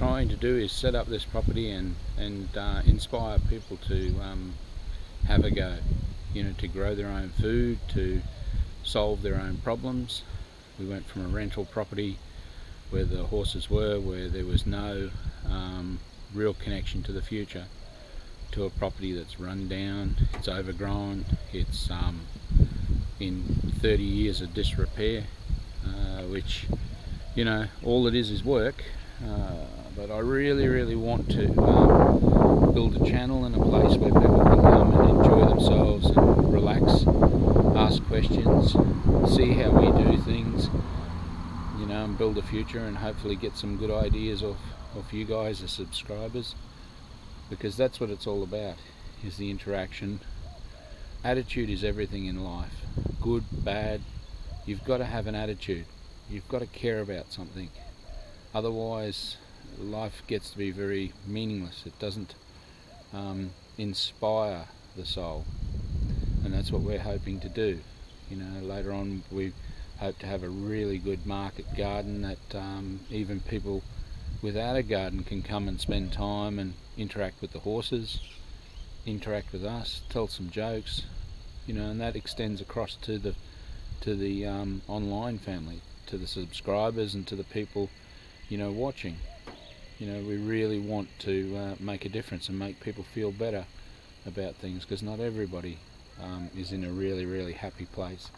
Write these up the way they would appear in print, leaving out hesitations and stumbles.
trying to do is set up this property and inspire people to have a go, to grow their own food, to solve their own problems. We went from a rental property where the horses were, where there was no real connection to the future, to a property that's run down, it's overgrown, it's in 30 years of disrepair, which, all it is work. But I really want to build a channel and a place where people can come and enjoy themselves and relax, ask questions, see how we do things, and build a future, and hopefully get some good ideas off you guys as subscribers, because that's what it's all about, is the interaction. Attitude is everything in life, good, bad. You've got to have an attitude, you've got to care about something, otherwise life gets to be very meaningless. It doesn't inspire the soul, and that's what we're hoping to do. Later on we hope to have a really good market garden that even people without a garden can come and spend time and interact with the horses, interact with us, tell some jokes, and that extends across to the online family, to the subscribers and to the people watching. We really want to make a difference and make people feel better about things, because not everybody is in a really happy place.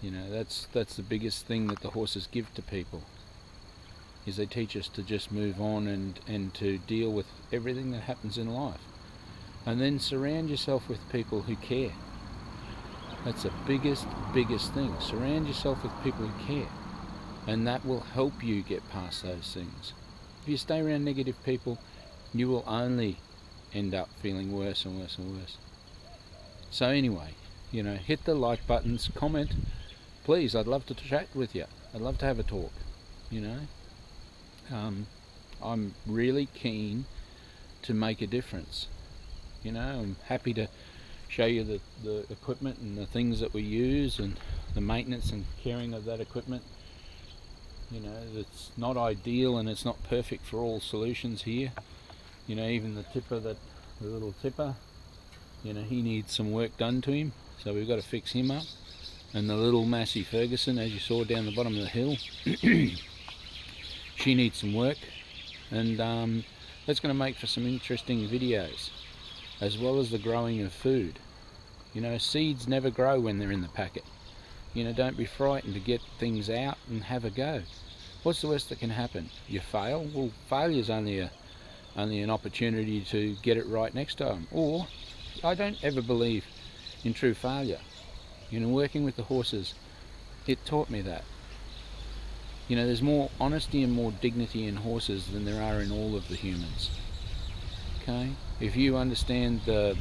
That's the biggest thing that the horses give to people, is they teach us to just move on and to deal with everything that happens in life, and then surround yourself with people who care. That's the biggest thing. Surround yourself with people who care, and that will help you get past those things. If you stay around negative people, you will only end up feeling worse and worse and worse. So anyway, hit the like buttons, comment, please. I'd love to chat with you. I'd love to have a talk. I'm really keen to make a difference. I'm happy to show you the equipment and the things that we use and the maintenance and caring of that equipment. It's not ideal and it's not perfect for all solutions here. Even the little tipper, he needs some work done to him, so we've got to fix him up. And the little Massey Ferguson, as you saw down the bottom of the hill, she needs some work, and that's going to make for some interesting videos, as well as the growing of food. Seeds never grow when they're in the packet. Don't be frightened to get things out and have a go. What's the worst that can happen? You fail? Well, failure's only an opportunity to get it right next time. Or, I don't ever believe in true failure. Working with the horses, it taught me that. There's more honesty and more dignity in horses than there are in all of the humans. Okay? If you understand the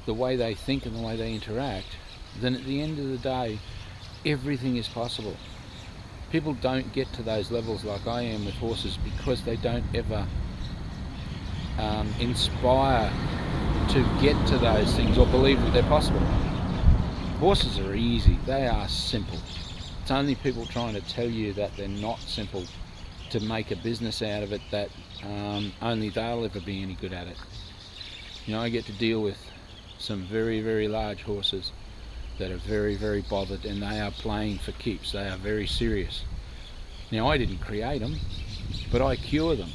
way they think and the way they interact, then at the end of the day, everything is possible. People don't get to those levels like I am with horses because they don't ever inspire to get to those things or believe that they're possible. Horses are easy, they are simple. It's only people trying to tell you that they're not simple to make a business out of it that only they'll ever be any good at it. I get to deal with some very large horses that are very bothered, and they are playing for keeps. They are very serious. Now, I didn't create them, but I cure them.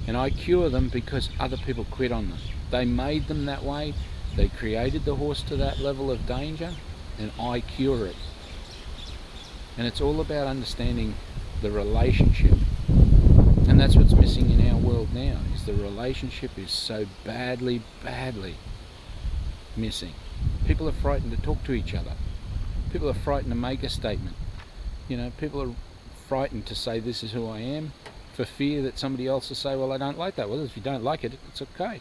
And I cure them because other people quit on them. They made them that way. They created the horse to that level of danger, and I cure it. And it's all about understanding the relationship. And that's what's missing in our world now, is the relationship is so badly missing. People are frightened to talk to each other. People are frightened to make a statement. People are frightened to say this is who I am, for fear that somebody else will say, well, I don't like that. Well, if you don't like it, it's okay.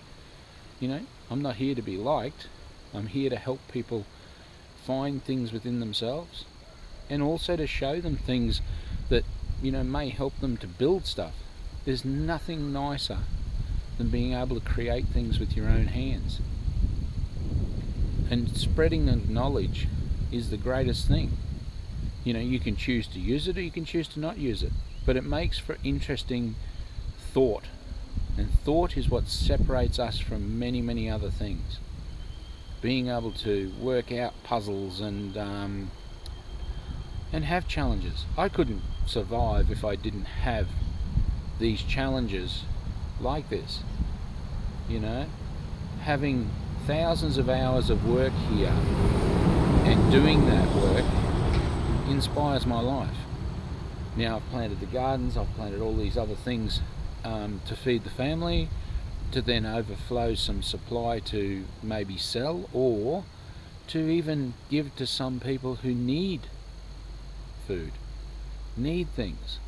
I'm not here to be liked. I'm here to help people find things within themselves, and also to show them things that may help them to build stuff. There's nothing nicer than being able to create things with your own hands. And spreading the knowledge is the greatest thing. You can choose to use it or you can choose to not use it. but it makes for interesting thought, and thought is what separates us from many other things. Being able to work out puzzles and have challenges. I couldn't survive if I didn't have these challenges like this. You know, having thousands of hours of work here and doing that work inspires my life. Now I've planted the gardens, I've planted all these other things to feed the family, to then overflow some supply to maybe sell, or to even give to some people who need food, need things.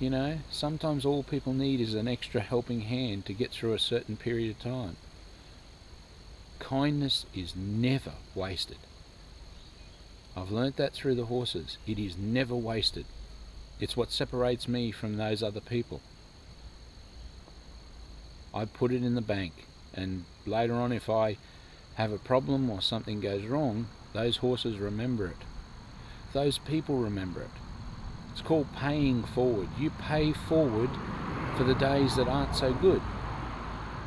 You know, sometimes all people need is an extra helping hand to get through a certain period of time. Kindness is never wasted. I've learnt that through the horses. It is never wasted. It's what separates me from those other people. I put it in the bank, and later on, if I have a problem or something goes wrong, those horses remember it. Those people remember it. It's called paying forward. You pay forward for the days that aren't so good.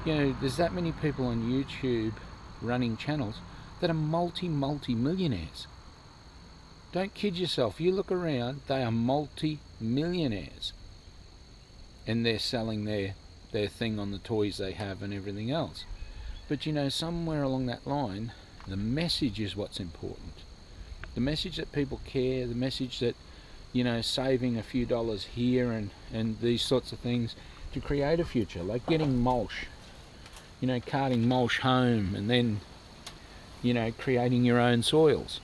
You know, there's that many people on YouTube running channels that are multi-millionaires. Don't kid yourself. You look around, they are multi-millionaires. And they're selling their thing on the toys they have and everything else. But you know, somewhere along that line, the message is what's important. The message that people care, the message that, you know, saving a few dollars here and these sorts of things to create a future, like getting mulch, you know, carting mulch home and then, you know, creating your own soils.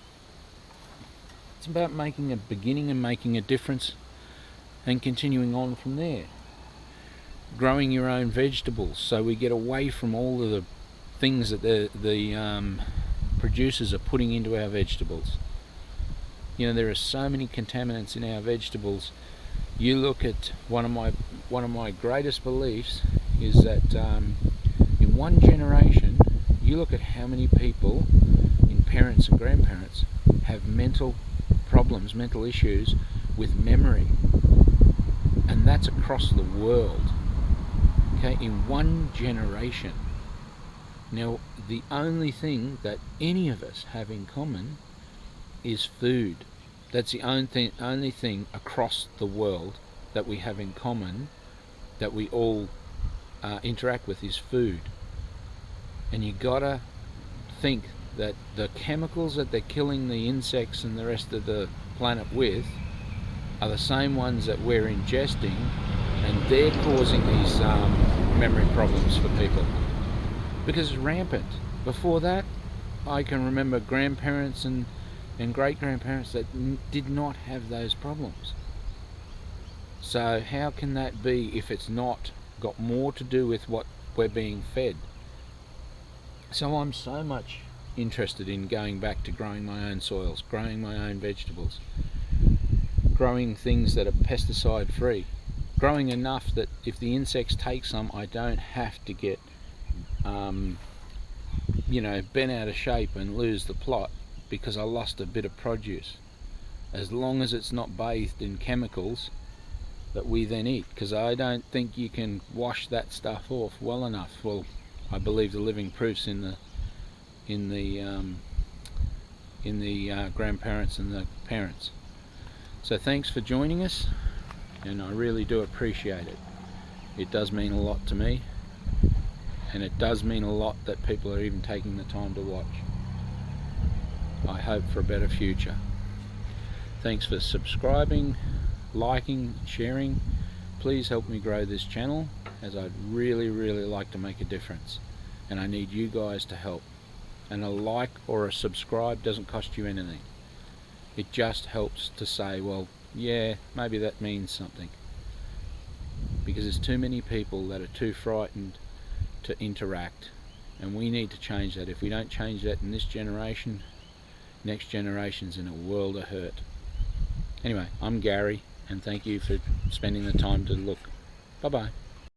It's about making a beginning and making a difference and continuing on from there. Growing your own vegetables, so we get away from all of the things that the producers are putting into our vegetables. You know, there are so many contaminants in our vegetables. You look at one of my greatest beliefs is that in one generation, you look at how many people, in parents and grandparents, have mental problems, mental issues with memory, and that's across the world. Okay, in one generation. Now, the only thing that any of us have in common is food. That's the only thing across the world that we have in common, that we all interact with, is food. And you gotta think that the chemicals that they're killing the insects and the rest of the planet with are the same ones that we're ingesting, and they're causing these memory problems for people, because it's rampant. Before that, I can remember grandparents and great-grandparents that did not have those problems. So how can that be if it's not got more to do with what we're being fed? So I'm so much interested in going back to growing my own soils, growing my own vegetables, growing things that are pesticide free, growing enough that if the insects take some, I don't have to get you know, bent out of shape and lose the plot because I lost a bit of produce, as long as it's not bathed in chemicals that we then eat, because I don't think you can wash that stuff off well enough. Well, I believe the living proofs in the grandparents and the parents. So thanks for joining us, and I really do appreciate it. It does mean a lot to me, and it does mean a lot that people are even taking the time to watch. I hope for a better future. Thanks for subscribing, liking, sharing. Please help me grow this channel, as I'd really like to make a difference, and I need you guys to help. And a like or a subscribe doesn't cost you anything. It just helps to say, well, yeah, maybe that means something, because there's too many people that are too frightened to interact, and we need to change that. If we don't change that in this generation, next generation's in a world of hurt. Anyway, I'm Gary, and thank you for spending the time to look. Bye bye.